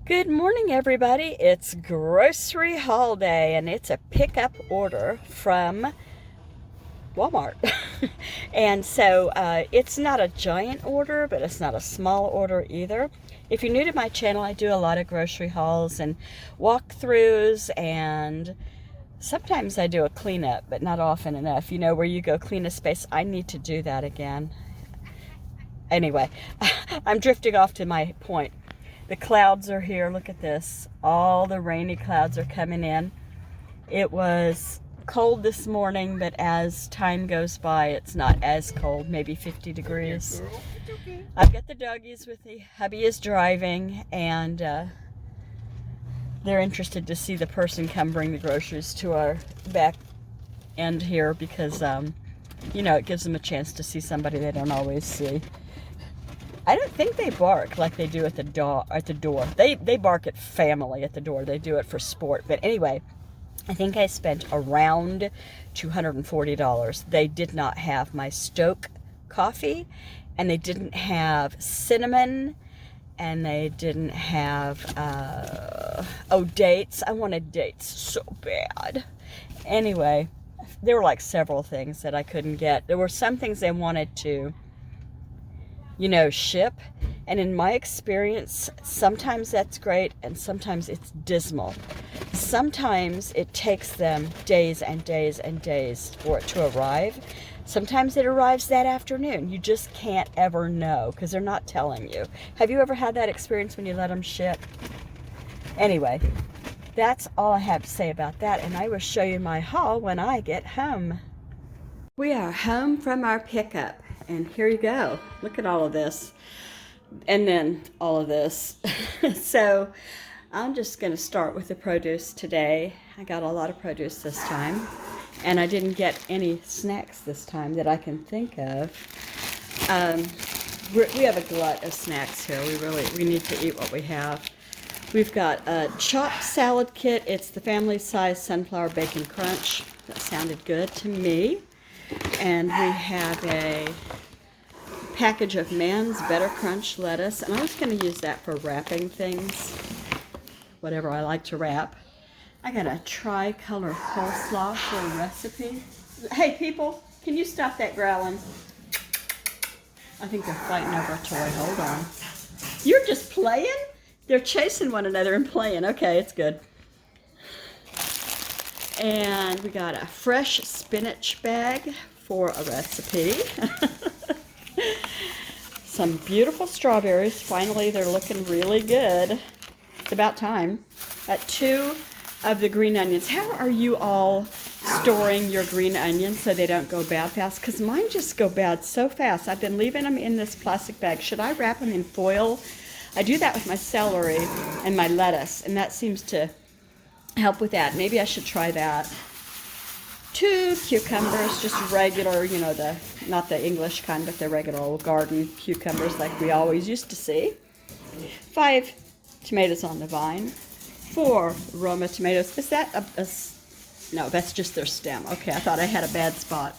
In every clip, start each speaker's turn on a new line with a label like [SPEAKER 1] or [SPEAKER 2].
[SPEAKER 1] Good morning, everybody. It's grocery haul day, and it's a pickup order from Walmart. And so it's not a giant order, but it's not a small order either. If you're new to my channel, I do a lot of grocery hauls and walkthroughs, and sometimes I do a cleanup, but not often enough. You know, where you go clean a space. I need to do that again. Anyway, I'm drifting off to my point. The clouds are here. Look at this. All the rainy clouds are coming in. It was cold this morning, but as time goes by, it's not as cold, maybe 50 degrees. I've got the doggies with me. Hubby is driving, and they're interested to see the person come bring the groceries to our back end here because, you know, it gives them a chance to see somebody they don't always see. I don't think they bark like they do at the door. They bark at family at the door. They do it for sport. But anyway, I think I spent around $240. They did not have my Stoke coffee, and they didn't have cinnamon, and they didn't have, dates. I wanted dates so bad. Anyway, there were like several things that I couldn't get. There were some things they wanted to, you know, ship. And in my experience, sometimes that's great and sometimes it's dismal. Sometimes it takes them days and days and days for it to arrive. Sometimes it arrives that afternoon. You just can't ever know because they're not telling you. Have you ever had that experience when you let them ship? Anyway, that's all I have to say about that, and I will show you my haul when I get home. We are home from our pickup. And here you go. Look at all of this. And then all of this. So I'm just going to start with the produce today. I got a lot of produce this time. And I didn't get any snacks this time that I can think of. We have a glut of snacks here. We need to eat what we have. We've got a chopped salad kit. It's the family size sunflower bacon crunch. That sounded good to me. And we have a package of Man's Better Crunch lettuce, and I was going to use that for wrapping things, whatever I like to wrap. I got a tricolor coleslaw for a recipe. Hey people, can you stop that growling? I think they're fighting over a toy. Hold on. You're just playing? They're chasing one another and playing. Okay, it's good. And we got a fresh spinach bag for a recipe. Some beautiful strawberries. Finally, they're looking really good. It's about time. Got 2 of the green onions. How are you all storing your green onions so they don't go bad fast? Because mine just go bad so fast. I've been leaving them in this plastic bag. Should I wrap them in foil? I do that with my celery and my lettuce, and that seems to help with that. Maybe I should try that. 2 cucumbers, just regular, you know, not the English kind, but the regular old garden cucumbers like we always used to see. 5 tomatoes on the vine. 4 Roma tomatoes. Is that no, that's just their stem. Okay, I thought I had a bad spot.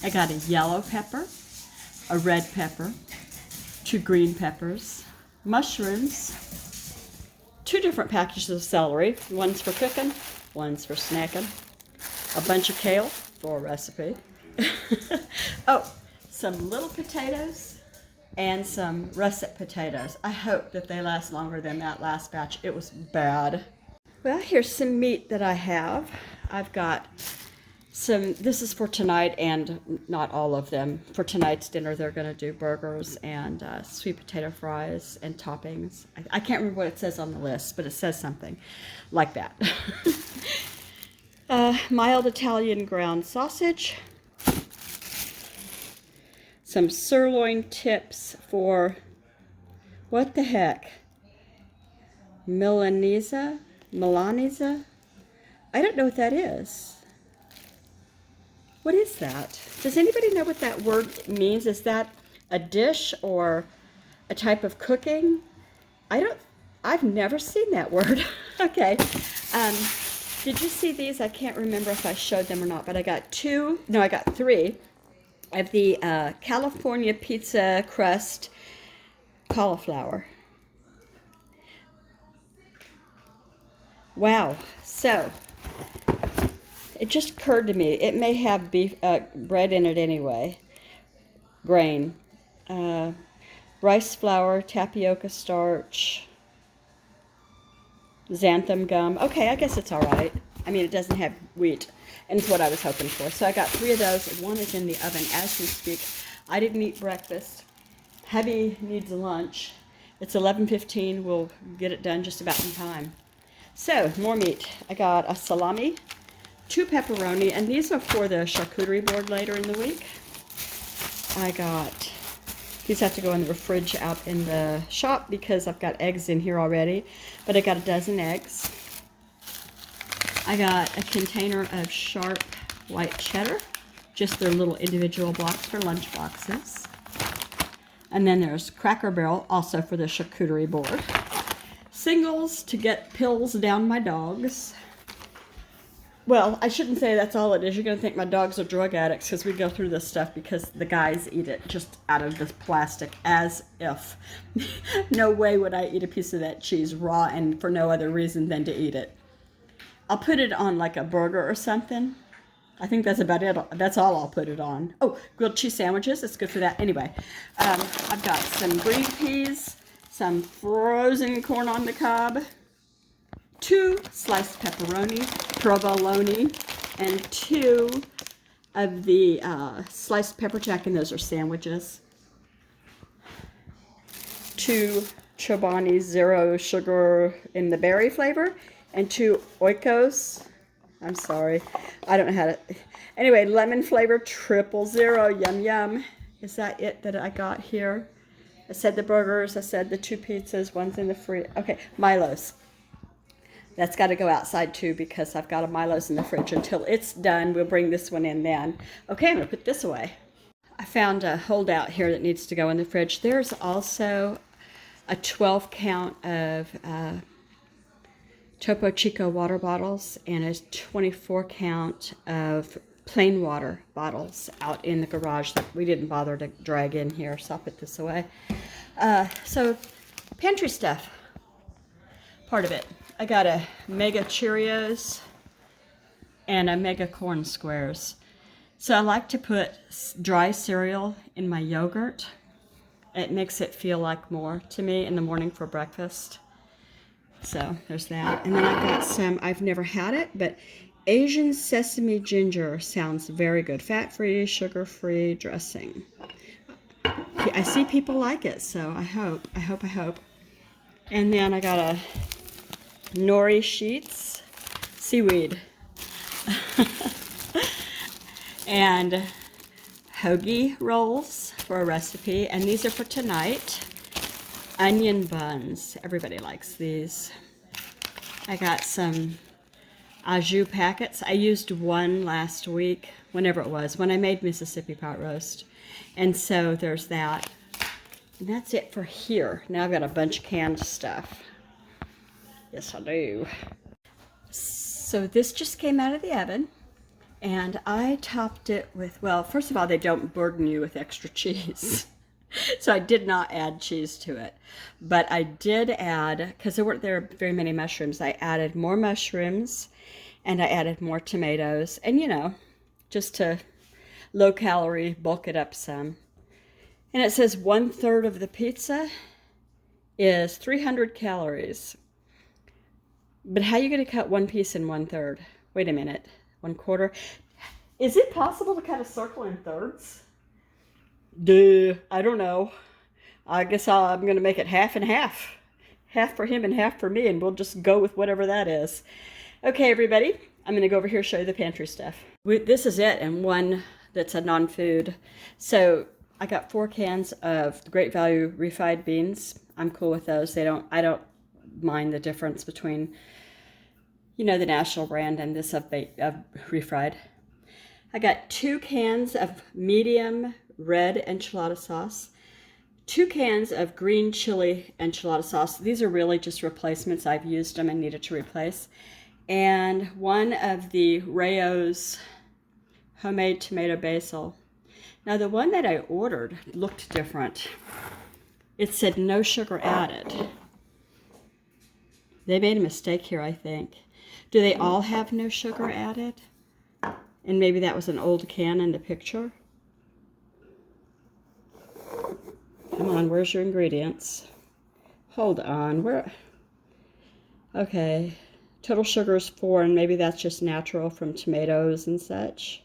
[SPEAKER 1] I got a yellow pepper, a red pepper, 2 green peppers, mushrooms, 2 different packages of celery. One's for cooking, one's for snacking. A bunch of kale for a recipe. Oh, some little potatoes and some russet potatoes. I hope that they last longer than that last batch. It was bad. Well, here's some meat that I have. I've got some, this is for tonight and not all of them. For tonight's dinner, they're going to do burgers and sweet potato fries and toppings. I can't remember what it says on the list, but it says something like that. Mild Italian ground sausage, some sirloin tips for, what the heck, Milanese? I don't know what that is. What is that? Does anybody know what that word means? Is that a dish or a type of cooking? I've never seen that word. Okay. Did you see these? I can't remember if I showed them or not, but I got 3 of the California pizza crust cauliflower. Wow. So, it just occurred to me, it may have beef bread in it anyway. Grain. Rice flour, tapioca starch, xanthan gum. Okay, I guess it's all right. I mean, it doesn't have wheat, and it's what I was hoping for. So I got 3 of those. One is in the oven as we speak. I didn't eat breakfast. Hubby needs lunch. It's 11:15. We'll get it done just about in time. So, more meat. I got a salami, 2 pepperoni, and these are for the charcuterie board later in the week. I got, these have to go in the fridge out in the shop because I've got eggs in here already, but I got a dozen eggs. I got a container of sharp white cheddar, just their little individual blocks for lunch boxes. And then there's Cracker Barrel, also for the charcuterie board. Singles to get pills down my dogs. Well, I shouldn't say that's all it is. You're going to think my dogs are drug addicts because we go through this stuff because the guys eat it just out of this plastic as if. No way would I eat a piece of that cheese raw and for no other reason than to eat it. I'll put it on like a burger or something. I think that's about it. That's all I'll put it on. Oh, grilled cheese sandwiches. It's good for that. Anyway, I've got some green peas, some frozen corn on the cob, 2 sliced pepperoni, provolone, and 2 of the sliced pepper jack, and those are sandwiches. 2 Chobani zero sugar in the berry flavor, and 2 Oikos. I'm sorry, I don't know how to. Anyway, lemon flavor 000. Yum yum. Is that it that I got here? I said the burgers. I said the 2 pizzas. One's in the fridge. Okay, Milo's. That's got to go outside too because I've got a Milo's in the fridge. Until it's done, we'll bring this one in then. Okay, I'm going to put this away. I found a holdout here that needs to go in the fridge. There's also a 12 count of Topo Chico water bottles and a 24 count of plain water bottles out in the garage that we didn't bother to drag in here, so I'll put this away. So, pantry stuff. Part of it. I got a Mega Cheerios and a Mega Corn Squares. So I like to put dry cereal in my yogurt. It makes it feel like more to me in the morning for breakfast. So there's that. And then I got some, I've never had it, but Asian sesame ginger sounds very good. Fat-free, sugar-free dressing. I see people like it, so I hope. And then I got a nori sheets, seaweed, and hoagie rolls for a recipe. And these are for tonight. Onion buns. Everybody likes these. I got some au jus packets. I used one last week, whenever it was, when I made Mississippi pot roast. And so there's that. And that's it for here. Now I've got a bunch of canned stuff. Yes, I do. So this just came out of the oven. And I topped it with, well, first of all, they don't burden you with extra cheese. So I did not add cheese to it. But I did add, because there weren't very many mushrooms, I added more mushrooms and I added more tomatoes. And you know, just to low calorie, bulk it up some. And it says 1/3 of the pizza is 300 calories. But how are you going to cut one piece in 1/3? Wait a minute. 1/4? Is it possible to cut a circle in thirds? Duh, I don't know. I guess I'm going to make it half and half. Half for him and half for me, and we'll just go with whatever that is. Okay, everybody, I'm going to go over here and show you the pantry stuff. This is it, and one that's a non-food. So I got 4 cans of Great Value refried beans. I'm cool with those. I don't mind the difference between, you know, the national brand and this of refried. I got 2 cans of medium red enchilada sauce, 2 cans of green chili enchilada sauce. These are really just replacements. I've used them and needed to replace. And 1 of the Rayo's homemade tomato basil. Now the one that I ordered looked different. It said no sugar added. They made a mistake here, I think. Do they all have no sugar added? And maybe that was an old can in the picture. Come on, where's your ingredients? Hold on, where? Okay, total sugar is 4, and maybe that's just natural from tomatoes and such.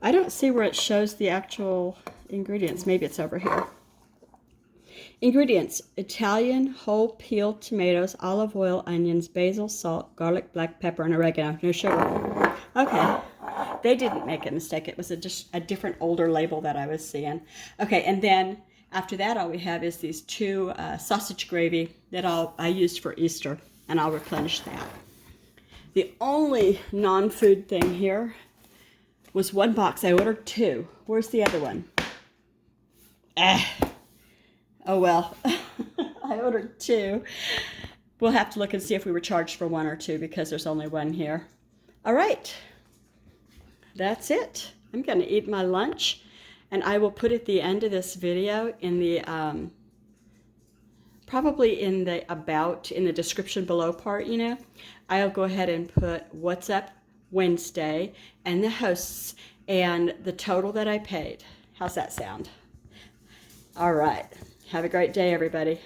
[SPEAKER 1] I don't see where it shows the actual ingredients. Maybe it's over here. Ingredients: Italian whole peeled tomatoes, olive oil, onions, basil, salt, garlic, black pepper, and oregano. No sugar. Okay. They didn't make a mistake. It was just a different older label that I was seeing. Okay, and then after that, all we have is these 2 sausage gravy that I used for Easter, and I'll replenish that. The only non-food thing here was 1 box. I ordered 2. Where's the other one? Oh well. I ordered 2. We'll have to look and see if we were charged for 1 or 2 because there's only 1 here. All right. That's it. I'm going to eat my lunch, and I will put at the end of this video in the probably in the description below part, you know, I'll go ahead and put What's Up Wednesday and the hosts and the total that I paid. How's that sound? All right. Have a great day, everybody.